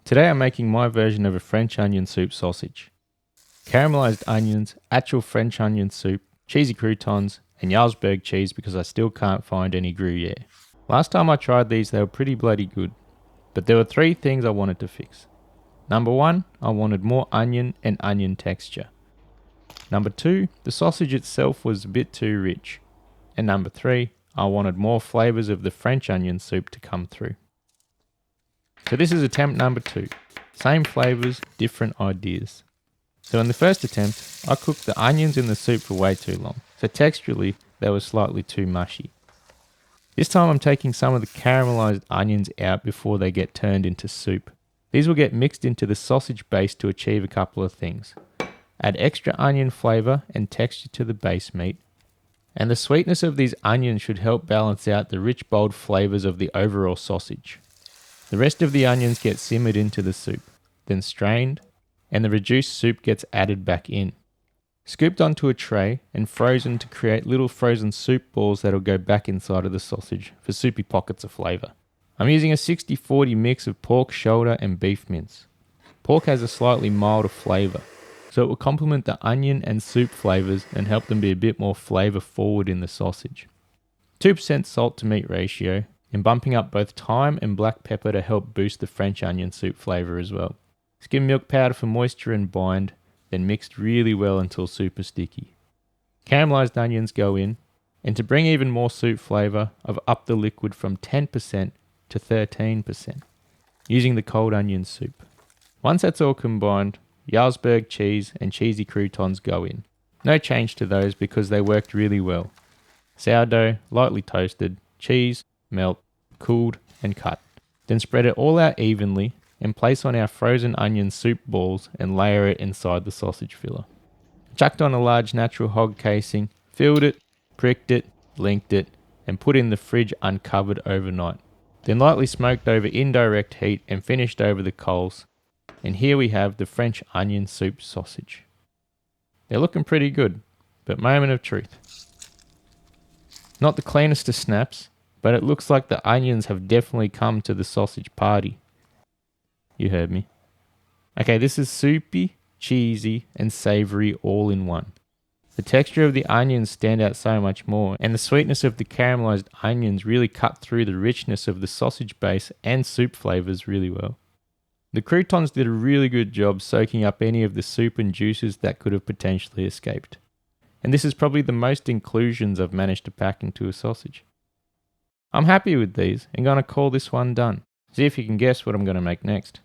Today I'm making my version of a French onion soup sausage. Caramelised onions, actual French onion soup, cheesy croutons, and Jarlsberg cheese because I still can't find any Gruyere. Last time I tried these they were pretty bloody good, but there were 3 things I wanted to fix. Number 1, I wanted more onion and onion texture. Number 2, the sausage itself was a bit too rich. And number 3, I wanted more flavours of the French onion soup to come through. So this is attempt number 2. Same flavours, different ideas. So in the first attempt, I cooked the onions in the soup for way too long, so texturally they were slightly too mushy. This time I'm taking some of the caramelised onions out before they get turned into soup. These will get mixed into the sausage base to achieve a couple of things. Add extra onion flavour and texture to the base meat, and the sweetness of these onions should help balance out the rich bold flavours of the overall sausage. The rest of the onions get simmered into the soup, then strained, and the reduced soup gets added back in. Scooped onto a tray and frozen to create little frozen soup balls that'll go back inside of the sausage for soupy pockets of flavour. I'm using a 60-40 mix of pork shoulder and beef mince. Pork has a slightly milder flavour, so it will complement the onion and soup flavours and help them be a bit more flavour forward in the sausage. 2% salt to meat ratio, and bumping up both thyme and black pepper to help boost the French onion soup flavour as well. Skim milk powder for moisture and bind, then mixed really well until super sticky. Caramelised onions go in, and to bring even more soup flavour, I've upped the liquid from 10% to 13%, using the cold onion soup. Once that's all combined, Jarlsberg cheese and cheesy croutons go in. No change to those because they worked really well. Sourdough, lightly toasted, cheese, melt, cooled and cut. Then spread it all out evenly and place on our frozen onion soup balls and layer it inside the sausage filler. Chucked on a large natural hog casing, filled it, pricked it, linked it, and put in the fridge uncovered overnight. Then lightly smoked over indirect heat and finished over the coals. And here we have the French onion soup sausage. They're looking pretty good, but moment of truth. Not the cleanest of snaps, but it looks like the onions have definitely come to the sausage party. You heard me. Okay, this is soupy, cheesy, and savoury all in one. The texture of the onions stand out so much more, and the sweetness of the caramelised onions really cut through the richness of the sausage base and soup flavours really well. The croutons did a really good job soaking up any of the soup and juices that could have potentially escaped. And this is probably the most inclusions I've managed to pack into a sausage. I'm happy with these and going to call this one done. See if you can guess what I'm going to make next.